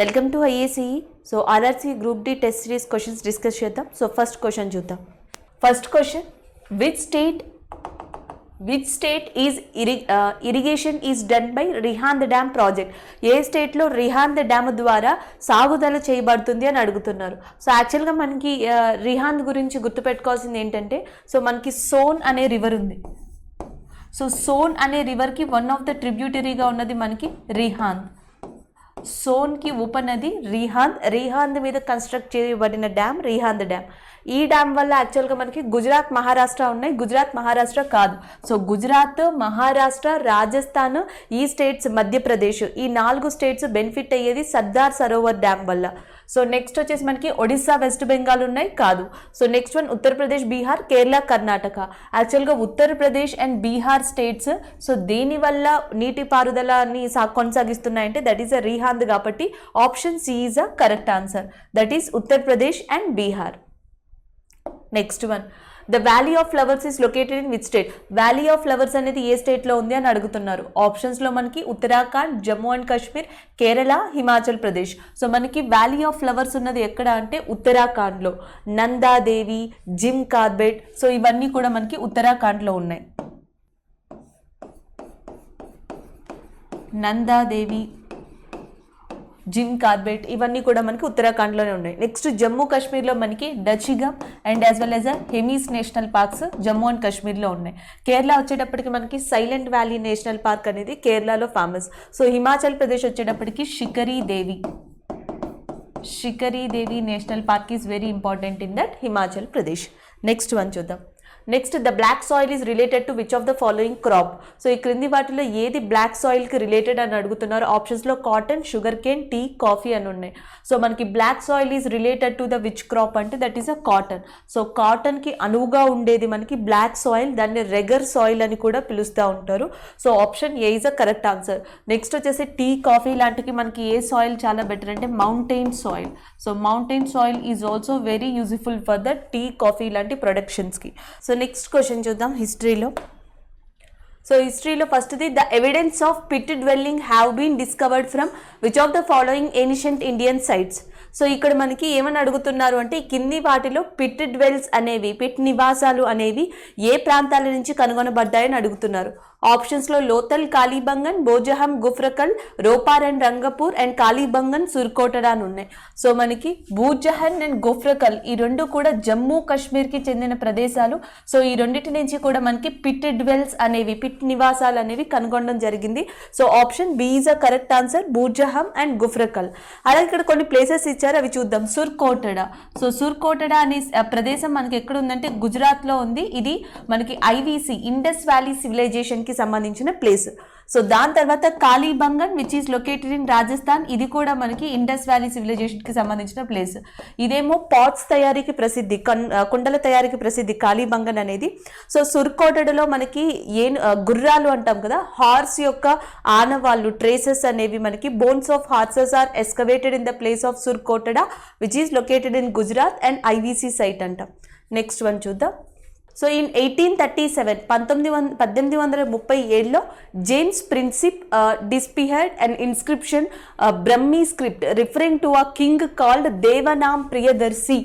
Welcome to IAC. So RRC group D test series questions discuss చేద్దాం. So first question చూద్దాం. First question, which state is irrigation is done by Rihand dam project? ఏ స్టేట్లో Rihand dam ద్వారా సాగుదల చేయబడుతుంది అని అడుగుతున్నారు. So యాక్చువల్గా మనకి రిహాంద్ గురించి గుర్తుపెట్టుకోవాల్సింది ఏంటంటే, సో మనకి సోన్ అనే రివర్ ఉంది. సో సోన్ అనే రివర్కి వన్ ఆఫ్ ద ట్రిబ్యూటరీగా ఉన్నది మనకి రిహాంద్. సోన్కి ఉపనది రిహాంద్ మీద కన్స్ట్రక్ట్ చేయబడిన డ్యామ్ రిహాంద్ డ్యామ్. ఈ డ్యామ్ వల్ల యాక్చువల్గా మనకి గుజరాత్, మహారాష్ట్ర ఉన్నాయి. గుజరాత్, మహారాష్ట్ర కాదు. సో గుజరాత్, మహారాష్ట్ర, రాజస్థాన్, ఈ స్టేట్స్, మధ్యప్రదేశ్, ఈ 4 స్టేట్స్ బెనిఫిట్ అయ్యేది సర్దార్ సరోవర్ డ్యామ్ వల్ల. సో నెక్స్ట్ వచ్చేసి మనకి ఒడిస్సా, వెస్ట్ బెంగాల్ ఉన్నాయి, కాదు. So next one Uttar Pradesh, Bihar, Kerala, Karnataka. యాక్చువల్గా Uttar Pradesh and Bihar states so దేనివల్ల నీటిపారుదలని కొనసాగిస్తున్నాయంటే దట్ ఈస్ అ రిహాంద్. కాబట్టి option C is a correct answer. That is Uttar Pradesh and Bihar. Next one, the valley of flowers is located in which state? Valley of flowers అనేది ఏ స్టేట్లో ఉంది అని అడుగుతున్నారు. ఆప్షన్స్లో మనకి ఉత్తరాఖండ్, జమ్మూ అండ్ కాశ్మీర్, కేరళ, హిమాచల్ ప్రదేశ్. సో మనకి వ్యాలీ ఆఫ్ ఫ్లవర్స్ ఉన్నది ఎక్కడ అంటే ఉత్తరాఖండ్లో. నందాదేవి, జిమ్ కార్బెట్, సో ఇవన్నీ కూడా మనకి ఉత్తరాఖండ్లో ఉన్నాయి. నందాదేవి, జిమ్ కార్బెట్ ఇవన్నీ కూడా మనకి ఉత్తరాఖండ్లోనే ఉన్నాయి. నెక్స్ట్ జమ్మూ కాశ్మీర్లో మనకి Dachigam and as well as Hemis national parks Jammu and కాశ్మీర్లో ఉన్నాయి. కేరళ వచ్చేటప్పటికి మనకి సైలెంట్ వ్యాలీ నేషనల్ పార్క్ అనేది కేరళలో ఫేమస్. సో హిమాచల్ ప్రదేశ్ వచ్చేటప్పటికి Shikari Devi national park is very important in that Himachal Pradesh. Next one చూద్దాం. Next, the black soil is related to which of the following crop? So ఈ క్రింది వాటిలో ఏది బ్లాక్ సాయిల్కి రిలేటెడ్ అని అడుగుతున్నారు. ఆప్షన్స్లో cotton, sugar cane, tea, coffee అని ఉన్నాయి. సో మనకి black soil is related to the which crop అంటే దట్ ఈస్ అ కాటన్. సో కాటన్కి అనువుగా ఉండేది మనకి బ్లాక్ సాయిల్, దాన్ని రెగర్ సాయిల్ అని కూడా పిలుస్తూ ఉంటారు. So option A is a correct answer. Next వచ్చేసి టీ, కాఫీ లాంటివి మనకి ఏ సాయిల్ చాలా బెటర్ అంటే mountain soil. So mountain soil is also very useful for the tea, coffee లాంటి ప్రొడక్షన్స్కి. సో నెక్స్ట్ క్వశ్చన్ చూద్దాం హిస్టరీలో. సో హిస్టరీలో ఫస్ట్ది, the evidence of pit dwelling have been discovered from which of the following ancient Indian sites? So ఇక్కడ మనకి ఏమని అడుగుతున్నారు అంటే ఈ కింది వాటిలో పిట్ డ్వెల్స్ అనేవి, పిట్ నివాసాలు అనేవి ఏ ప్రాంతాల నుంచి కనుగొనబడ్డాయని అడుగుతున్నారు. ఆప్షన్స్లో లోతల్, కాళీబంగన్, బోజహం, గుఫ్రకల్, రోపార్ అండ్ రంగపూర్ అండ్ కాళీబంగన్, సుర్కోటడా అని ఉన్నాయి. సో మనకి బూజహన్ అండ్ గుఫ్రకల్ ఈ రెండు కూడా జమ్మూ కాశ్మీర్కి చెందిన ప్రదేశాలు. సో ఈ రెండింటి నుంచి కూడా మనకి పిట్ డ్వెల్స్ అనేవి, పిట్ నివాసాలు అనేవి కనుగొనడం జరిగింది. So option B is a correct answer, Burzahom and Gufkral. అలాగే ఇక్కడ కొన్ని ప్లేసెస్ ఇచ్చారు, అవి చూద్దాం. సుర్కోటడా. సో సుర్కోటడా అనే ప్రదేశం మనకి ఎక్కడ ఉందంటే గుజరాత్లో ఉంది. ఇది మనకి ఐవీసీ, ఇండస్ వ్యాలీ సివిలైజేషన్కి సంబంధించిన ప్లేస్. సో దాని తర్వాత Kalibangan which is located in Rajasthan, ఇది కూడా మనకి ఇండస్ వ్యాలీ సివిలైజేషన్కి సంబంధించిన ప్లేస్. ఇదేమో పాట్స్ తయారీకి ప్రసిద్ధి, కుండల తయారీకి ప్రసిద్ధి కాళీబంగన్ అనేది. సో సుర్కోటడలో మనకి గుర్రాలు అంటాం కదా, హార్స్ యొక్క ఆనవాళ్ళు, ట్రేసెస్ అనేవి మనకి bones of horses are excavated in the place of Surkotada which is located in Gujarat and IVC site అంటాం. నెక్స్ట్ వన్ చూద్దాం. సో ఇన్ 1837 1837లో James Prinsep deciphered and inscription Brahmi script referring to a king called Devanam Priyadarshi,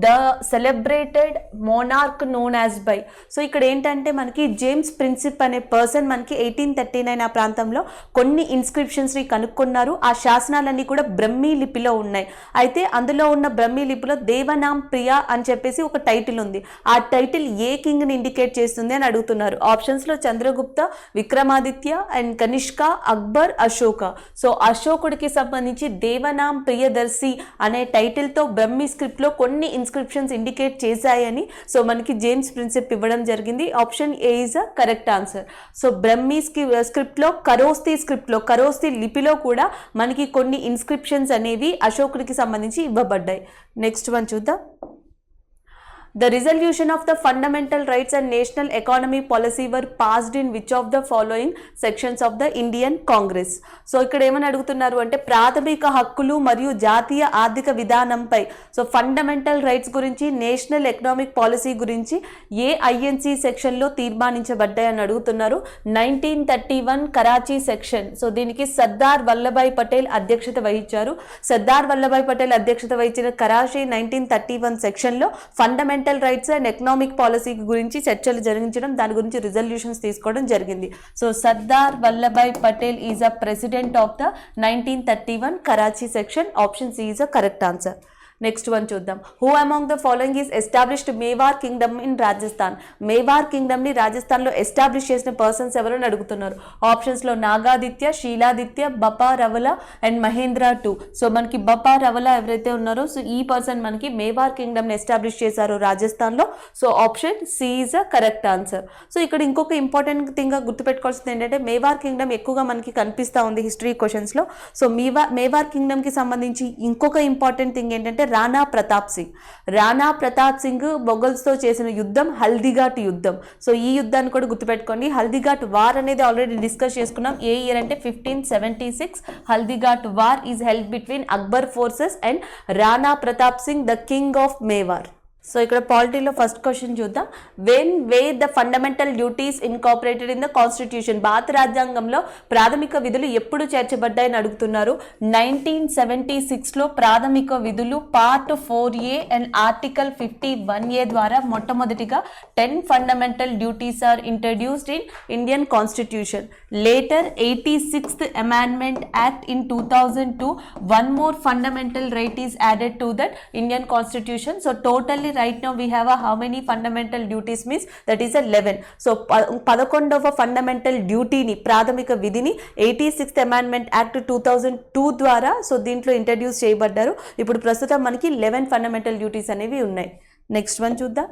the celebrated monarch known as by. So ఇక్కడ ఏంటంటే మనకి James ప్రిన్సిప్ అనే person మనకి 1839 ఆ ప్రాంతంలో కొన్ని ఇన్స్క్రిప్షన్స్ని కనుక్కున్నారు. ఆ శాసనాలన్నీ కూడా బ్రహ్మీ లిపిలో ఉన్నాయి. అయితే అందులో ఉన్న బ్రహ్మీ లిపిలో దేవనామ్ ప్రియ అని చెప్పేసి ఒక టైటిల్ ఉంది. ఆ టైటిల్ ఏ కింగ్ని ఇండికేట్ చేస్తుంది అని అడుగుతున్నారు. ఆప్షన్స్లో చంద్రగుప్త, విక్రమాదిత్య అండ్ కనిష్క, అక్బర్, అశోక. సో అశోకుడికి సంబంధించి దేవనామ్ ప్రియదర్శి అనే టైటిల్తో బ్రహ్మీ స్క్రిప్ట్లో కొన్ని ఇన్స్క్రిప్షన్స్ ఇండికేట్ చేశాయని సో మనకి జేమ్స్ ప్రిన్సిప్ ఇవ్వడం జరిగింది. Option A is a correct answer. So Brahmi స్క్రిప్ట్లో, ఖరోస్తి లిపిలో కూడా మనకి కొన్ని ఇన్స్క్రిప్షన్స్ అనేవి అశోకుడికి సంబంధించి ఇవ్వబడ్డాయి. నెక్స్ట్ వన్ చూద్దాం. The resolution of the fundamental rights and national economy policy were passed in which of the following sections of the Indian Congress. So ఇక్కడ ఏమని అడుగుతున్నారు అంటే ప్రాథమిక హక్కులు మరియు జాతీయ ఆర్థిక విధానంపై, సో ఫండమెంటల్ రైట్స్ గురించి, నేషనల్ ఎకనామిక్ పాలసీ గురించి ఏ ఐఎన్సి సెక్షన్లో తీర్మానించబడ్డాయని అడుగుతున్నారు. 1931 కరాచీ సెక్షన్. సో దీనికి సర్దార్ వల్లభాయ్ పటేల్ అధ్యక్షత వహించారు. సర్దార్ వల్లభాయ్ పటేల్ అధ్యక్షత వహించిన కరాచీ 1931 సెక్షన్లో fundamental rights and economic policy గురించి చర్చలు జరిగించడం, దాని గురించి రిజల్యూషన్స్ తీసుకోవడం జరిగింది. So Sardar Vallabhbhai Patel is a president of the 1931 Karachi section. Option C is a correct answer. Next one చూద్దాం. Who among the following is established Mewar kingdom in Rajasthan. Mewar కింగ్డమ్ని రాజస్థాన్లో ఎస్టాబ్లిష్ చేసిన పర్సన్స్ ఎవరని అడుగుతున్నారు. ఆప్షన్స్లో Nagaditya, Shiladitya, Bappa Rawal and Mahendra two. So మనకి బపా రవల ఎవరైతే ఉన్నారో, సో ఈ పర్సన్ మనకి మేవార్ కింగ్డమ్ని ఎస్టాబ్లిష్ చేశారు రాజస్థాన్లో. So option C is a correct answer. So ఇక్కడ ఇంకొక ఇంపార్టెంట్ థింగ్గా గుర్తుపెట్టుకోవాల్సింది ఏంటంటే మేవార్ కింగ్డమ్ ఎక్కువగా మనకి కనిపిస్తూ ఉంది హిస్టరీ క్వశ్చన్స్లో. సో మేవార్ కింగ్డమ్కి సంబంధించి ఇంకొక ఇంపార్టెంట్ థింగ్ ఏంటంటే రాణా ప్రతాప్ సింగ్. రాణా ప్రతాప్ సింగ్ మొఘల్స్తో చేసిన యుద్ధం హల్దీఘాట్ యుద్ధం. సో ఈ యుద్ధాన్ని కూడా గుర్తుపెట్టుకోండి. హల్దీఘాట్ వార్ అనేది ఆల్రెడీ డిస్కస్ చేసుకున్నాం. ఏ ఇయర్ అంటే 1576. Haldighat war is held between Akbar forces and Rana Pratap Singh the king of Mewar. So ఇక్కడ పాలిటీలో ఫస్ట్ క్వశ్చన్ చూద్దాం. When were the fundamental duties incorporated in the constitution. భారత రాజ్యాంగంలో ప్రాథమిక విధులు ఎప్పుడు చేర్చబడ్డాయని అడుగుతున్నారు. 1976లో ప్రాథమిక విధులు part 4A and article 51A ద్వారా మొట్టమొదటిగా 10 fundamental duties are introduced in Indian constitution. Later 86th amendment act in 2002 one more fundamental right is added to that Indian constitution. So totally right now we have a how many fundamental duties means that is 11. So 11వ fundamental డ్యూటీని, ప్రాథమిక విధిని 86th amendment act 2002 ద్వారా so దీంట్లో introduce చేయబడ్డారు. ఇప్పుడు ప్రస్తుతం మనకి 11 fundamental duties అనేవి ఉన్నాయి. Next one చూద్దాం.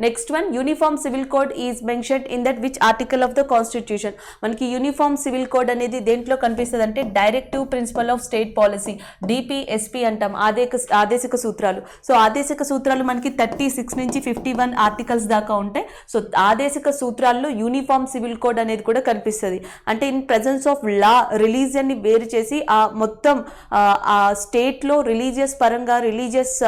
Next one, uniform civil code is mentioned in that which article of the constitution. మనకి యూనిఫామ్ సివిల్ కోడ్ అనేది దేంట్లో కనిపిస్తుంది అంటే directive principle of state policy, DPSP అంటాం, ఆదేశిక సూత్రాలు. సో ఆదేశిక సూత్రాలు మనకి 36 నుంచి 51 ఆర్టికల్స్ దాకా ఉంటాయి. సో ఆదేశిక సూత్రాల్లో యూనిఫామ్ సివిల్ కోడ్ అనేది కూడా కనిపిస్తుంది. అంటే ఇన్ ప్రెజెన్స్ ఆఫ్ లా రిలీజియన్ని వేరు చేసి ఆ మొత్తం ఆ స్టేట్లో రిలీజియస్ పరంగా రిలీజియస్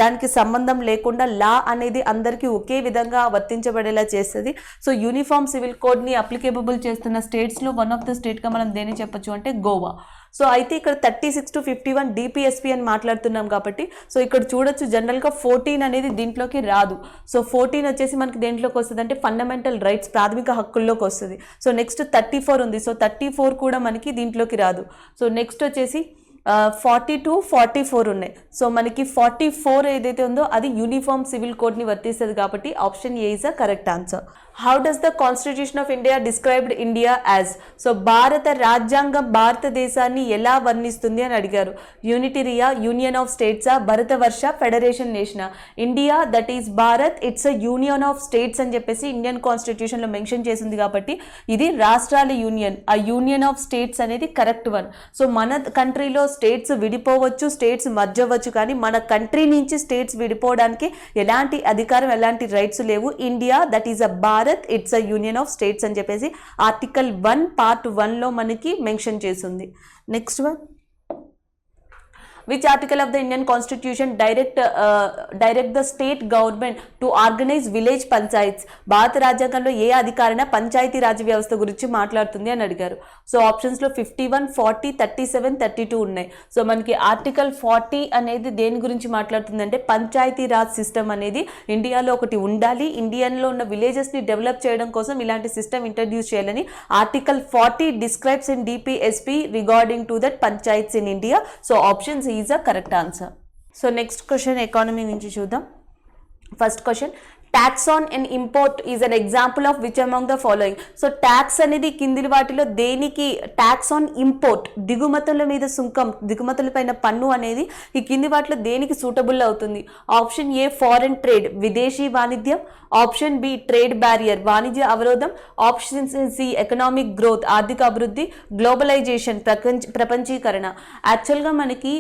దానికి సంబంధం లేకుండా లా అనేది అందరికీ ఒకే విధంగా వర్తించబడేలా చేస్తుంది. సో యూనిఫామ్ సివిల్ కోడ్ని అప్లికేబుల్ చేస్తున్న స్టేట్స్లో వన్ ఆఫ్ ద స్టేట్గా మనం దేని చెప్పొచ్చు అంటే గోవా. సో అయితే ఇక్కడ 36 to 51 డిపిఎస్పి అని మాట్లాడుతున్నాం కాబట్టి సో ఇక్కడ చూడొచ్చు జనరల్గా 14 అనేది దీంట్లోకి రాదు. సో 14 వచ్చేసి మనకి దేంట్లోకి వస్తుంది అంటే ఫండమెంటల్ రైట్స్, ప్రాథమిక హక్కుల్లోకి వస్తుంది. సో నెక్స్ట్ 34 ఉంది. సో 34 కూడా మనకి దీంట్లోకి రాదు. సో నెక్స్ట్ వచ్చేసి 42, 44 ఉన్నాయి. సో మనకి 44 ఏదైతే ఉందో అది యూనిఫామ్ సివిల్ కోడ్ని వర్తిస్తుంది కాబట్టి option A is a correct answer. How does the constitution of India described India as. So భారత రాజ్యాంగం భారతదేశాన్ని ఎలా వర్ణిస్తుంది అని అడిగారు. యూనిటరియా, యూనియన్ ఆఫ్ స్టేట్సా, భరతవర్ష, ఫెడరేషన్ నేషనా. India that is Bharat, it's a union of states అని చెప్పేసి ఇండియన్ కాన్స్టిట్యూషన్లో మెన్షన్ చేసింది కాబట్టి ఇది రాష్ట్రాల యూనియన్. ఆ యూనియన్ ఆఫ్ స్టేట్స్ అనేది కరెక్ట్ వన్. సో మన కంట్రీలో స్టేట్స్ విడిపోవచ్చు, స్టేట్స్ మర్జ్ అవ్వచ్చు, కానీ మన కంట్రీ నుంచి స్టేట్స్ విడిపోవడానికి ఎలాంటి అధికారం, ఎలాంటి రైట్స్ లేవు. India that is a Bharat, it's a union of states అని చెప్పేసి ఆర్టికల్ 1 పార్ట్ 1లో మనకి మెన్షన్ చేసింది. Next one, which article of the Indian constitution direct the state government to organize village panchayats. భారత రాజ్యాంగంలో ఏ అధికారైనా పంచాయతీ రాజ్ వ్యవస్థ గురించి మాట్లాడుతుంది అని అడిగారు. సో ఆప్షన్స్లో 51, 40, 37, 32 ఉన్నాయి. సో మనకి ఆర్టికల్ 40 అనేది దేని గురించి మాట్లాడుతుంది అంటే పంచాయతీ రాజ్ సిస్టమ్ అనేది ఇండియాలో ఒకటి ఉండాలి, ఇండియన్లో ఉన్న విలేజెస్ని డెవలప్ చేయడం కోసం ఇలాంటి సిస్టమ్ ఇంట్రడ్యూస్ చేయాలని article 40 describes in DPSP regarding to that panchayats in India. So options is a correct answer. So next question economy నుంచి చూద్దాం. First question, tax on and import is an example of which among the following. So tax అనేది కింది వాటిలో దేనికి, tax on import దిగుమతుల మీద సుంకం, దిగుమతుల పైన పన్ను అనేది ఈ కింది వాటిలో దేనికి సూటబుల్ అవుతుంది? ఆప్షన్ ఏ ఫారెన్ ట్రేడ్ విదేశీ వాణిజ్యం, ఆప్షన్ బి ట్రేడ్ బ్యారియర్ వాణిజ్య అవరోధం, ఆప్షన్ సి ఎకనామిక్ గ్రోత్ ఆర్థిక అభివృద్ధి, గ్లోబలైజేషన్ ప్రపంచీకరణ. యాక్చువల్గా మనకి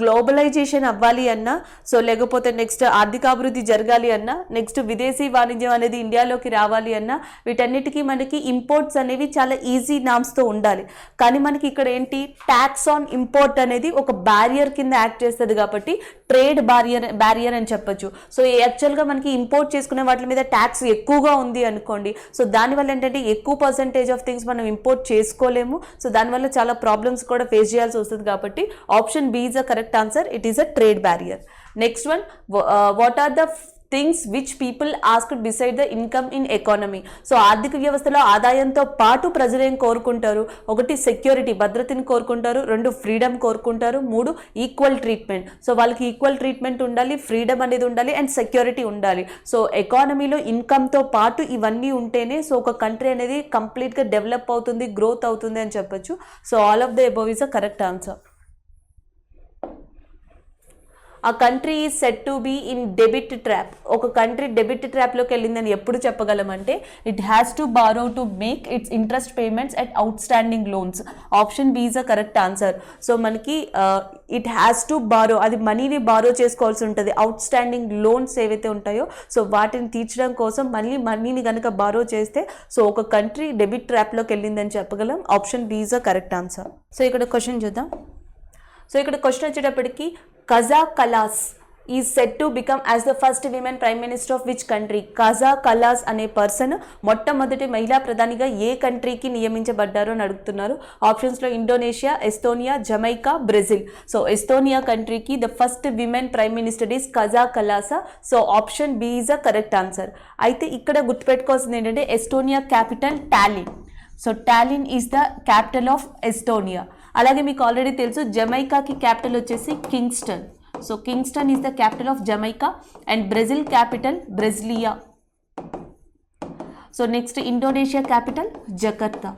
గ్లోబలైజేషన్ అవ్వాలి అన్నా, సో లేకపోతే నెక్స్ట్ ఆర్థిక అభివృద్ధి జరగాలి అన్నా, నెక్స్ట్ విదేశీ వాణిజ్యం అనేది ఇండియాలోకి రావాలి అన్నా, వీటన్నిటికీ మనకి ఇంపోర్ట్స్ అనేవి చాలా ఈజీ నామ్స్తో ఉండాలి. కానీ మనకి ఇక్కడ ఏంటి, ట్యాక్స్ ఆన్ ఇంపోర్ట్ అనేది ఒక బ్యారియర్ కింద యాక్ట్ చేస్తుంది కాబట్టి ట్రేడ్ బ్యారియర్ అని చెప్పొచ్చు. సో యాక్చువల్గా మనకి ఇంపోర్ట్ చేసుకునే వాటి మీద ట్యాక్స్ ఎక్కువగా ఉంది అనుకోండి, సో దానివల్ల ఏంటంటే ఎక్కువ పర్సంటేజ్ ఆఫ్ థింగ్స్ మనం ఇంపోర్ట్ చేసుకోలేము. సో దానివల్ల చాలా ప్రాబ్లమ్స్ కూడా ఫేస్ చేయాల్సి వస్తుంది కాబట్టి option B is the correct answer. It is a trade barrier. Next one, what are the things which people asked beside the income in economy. So ఆర్థిక వ్యవస్థలో ఆదాయంతో పాటు ప్రజలు ఏం కోరుకుంటారు? ఒకటి సెక్యూరిటీ భద్రతని కోరుకుంటారు, రెండు ఫ్రీడమ్ కోరుకుంటారు, మూడు ఈక్వల్ ట్రీట్మెంట్. సో వాళ్ళకి ఈక్వల్ ట్రీట్మెంట్ ఉండాలి, ఫ్రీడమ్ అనేది ఉండాలి అండ్ సెక్యూరిటీ ఉండాలి. సో ఎకానమీలో ఇన్కమ్తో పాటు ఇవన్నీ ఉంటేనే సో ఒక కంట్రీ అనేది కంప్లీట్గా డెవలప్ అవుతుంది, గ్రోత్ అవుతుంది అని చెప్పొచ్చు. So all of the above is a correct answer. A country is set to be in debit trap. ఒక కంట్రీ డెబిట్ ట్రాప్లోకి వెళ్ళిందని ఎప్పుడు చెప్పగలమంటే it has to borrow to make its interest payments at outstanding loans. Option B is a correct answer. So మనకి it has to borrow, అది మనీని borrow చేసుకోవాల్సి ఉంటుంది. అవుట్ స్టాండింగ్ లోన్స్ ఏవైతే ఉంటాయో సో వాటిని తీర్చడం కోసం మళ్ళీ మనీని కనుక బారో చేస్తే సో ఒక కంట్రీ డెబిట్ ట్రాప్లోకి వెళ్ళిందని చెప్పగలం. Option B is a correct answer. So ఇక్కడ క్వశ్చన్ చూద్దాం. సో ఇక్కడ క్వశ్చన్ వచ్చేటప్పటికి Kaja Kallas is set to become as the first women prime minister of which country. Kaja Kallas అనే పర్సన్ మొట్టమొదటి మహిళా ప్రధానిగా ఏ కంట్రీకి నియమించబడ్డారు అని అడుగుతున్నారు. ఆప్షన్స్లో Indonesia, Estonia, Jamaica, Brazil. So Estonia కంట్రీకి the first women prime minister is Kaja కలాసా. So option B is a correct answer. అయితే ఇక్కడ గుర్తుపెట్టుకోవాల్సింది ఏంటంటే Estonia capital Tallinn. So Tallinn is the capital of Estonia. అలాగే మీకు ఆల్రెడీ తెలుసు జమైకాకి క్యాపిటల్ వచ్చేసి Kingston. So Kingston is the capital of Jamaica and Brazil capital Brasilia. So next Indonesia capital Jakarta.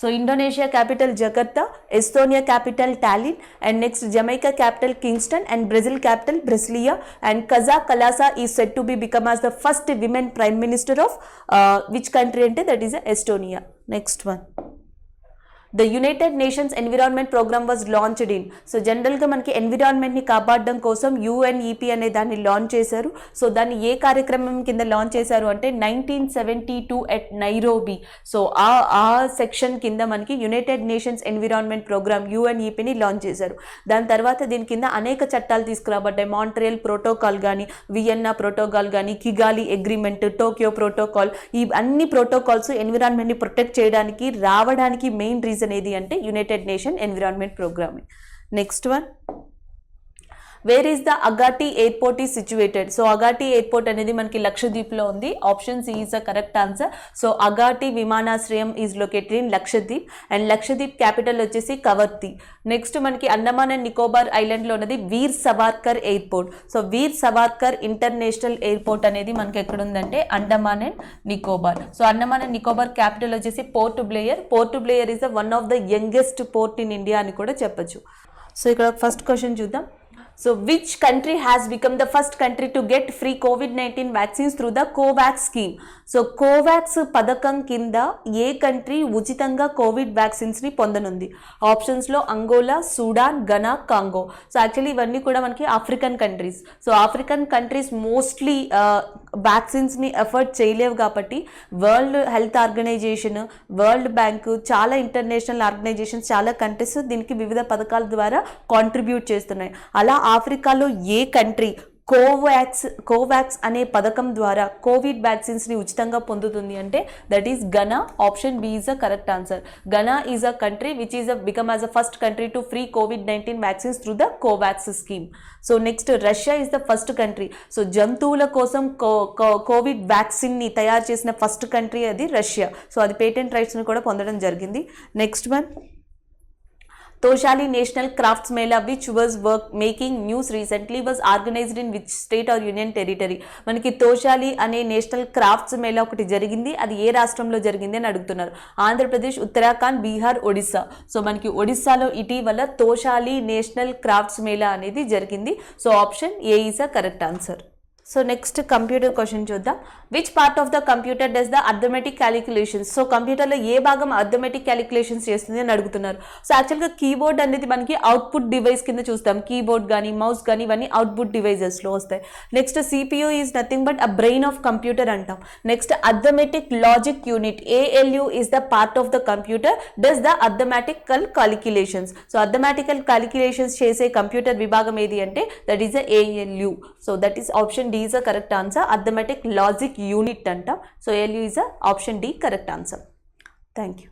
So Indonesia capital Jakarta, Estonia capital టాలిన్ and next Jamaica capital Kingston and Brazil capital Brasilia and Kaja కలాసా is set to be become as the first women prime minister of which country అంటే that is Estonia. Next one, the United Nations environment programme was launched in. So జనరల్గా మనకి ఎన్విరాన్మెంట్ని కాపాడడం కోసం UNEP అనే దాన్ని launch చేశారు. So దాన్ని ఏ కార్యక్రమం కింద లాంచ్ చేశారు అంటే 1972 ఎట్ నైరోబీ. సో ఆ సెక్షన్ కింద మనకి యునైటెడ్ నేషన్స్ ఎన్విరాన్మెంట్ ప్రోగ్రామ్ యుఎన్ఈపీని లాంచ్ చేశారు. దాని తర్వాత దీని కింద అనేక చట్టాలు తీసుకురాబడ్డాయి. మాంట్రియల్ ప్రోటోకాల్ కానీ, వియన్నా ప్రోటోకాల్ కానీ, కిగాలి అగ్రిమెంట్, టోక్యో ప్రోటోకాల్, ఈ అన్ని ప్రోటోకాల్స్ ఎన్విరాన్మెంట్ని ప్రొటెక్ట్ చేయడానికి రావడానికి మెయిన్ రీజన్ ఏది అంటే United nation environment programme. Next one, where is the Agatti airport is situated. So Agatti airport అనేది మనకి లక్షద్వీప్లో ఉంది. Option C is the correct answer. So Agatti విమానాశ్రయం is located in Lakshadweep and Lakshadweep capital వచ్చేసి కవర్తి. నెక్స్ట్ మనకి అండమాన్ అండ్ నికోబార్ ఐలాండ్లో ఉన్నది Veer Savarkar airport. So Veer Savarkar international airport అనేది మనకి ఎక్కడ ఉందంటే Andaman and Nicobar. So Andaman and Nicobar capital వచ్చేసి port Blair. Port Blair is the one of the youngest port in India అని కూడా చెప్పొచ్చు. సో ఇక్కడ ఫస్ట్ క్వశ్చన్ చూద్దాం. So which country has become the first country to get free COVID-19 vaccines through the COVAX scheme? So COVAX పథకం కింద ఏ country ఉచితంగా COVID వ్యాక్సిన్స్ని పొందనుంది? ఆప్షన్స్లో Angola, Sudan, Ghana, Congo. So actually ఇవన్నీ కూడా మనకి African countries. So African countries mostly వ్యాక్సిన్స్ని ఎఫర్ట్ చేయలేవు కాబట్టి world health organization, world bank, చాలా ఇంటర్నేషనల్ ఆర్గనైజేషన్స్, చాలా కంట్రీస్ దీనికి వివిధ పథకాల ద్వారా కాంట్రిబ్యూట్ చేస్తున్నాయి. అలా ఆఫ్రికాలో ఏ కంట్రీ కోవాక్స్ అనే పథకం ద్వారా కోవిడ్ వ్యాక్సిన్స్ని ఉచితంగా పొందుతుంది అంటే that is Ghana. Option B is a correct answer. Ghana is a country which is become as a first country to free COVID-19 vaccines through the COVAX scheme. So next Russia is the first country. So జంతువుల కోసం COVID వ్యాక్సిన్ని తయారు చేసిన first country అది Russia. So అది patent రైట్స్ని కూడా పొందడం జరిగింది. Next one, Toshali national crafts mela which was work making news recently was organised in which state or union territory. మనకి తోషాలి అనే నేషనల్ క్రాఫ్ట్స్ మేళా ఒకటి జరిగింది, అది ఏ రాష్ట్రంలో జరిగింది అని అడుగుతున్నారు. ఆంధ్రప్రదేశ్, ఉత్తరాఖండ్, బీహార్, ఒడిస్సా. సో మనకి ఒడిస్సాలో ఇటీవల తోషాలి నేషనల్ క్రాఫ్ట్స్ మేళా అనేది జరిగింది. So option A is a correct answer. So next computer question చూద్దాం. Which part of the computer does the arithmetic calculations. So కంప్యూటర్లో ఏ భాగం అర్థమెటిక్ క్యాలిక్యులేషన్స్ చేస్తుంది అని అడుగుతున్నారు. సో యాక్చువల్గా కీబోర్డ్ అనేది మనకి అవుట్పుట్ డివైస్ కింద చూస్తాం. కీబోర్డ్ కానీ మౌస్ కానీ ఇవన్నీ అవుట్పుట్ డివైజెస్లో వస్తాయి. Next CPU is nothing but a brain of computer అంటాం. Next arithmetic logic unit ALU is the part of the computer does the arithmetical calculations. So arithmetical calculations చేసే computer విభాగం ఏది అంటే that is a ALU. So that is option D is a correct answer. Arithmetic logic unit anta. So ALU is a option D correct answer. Thank you.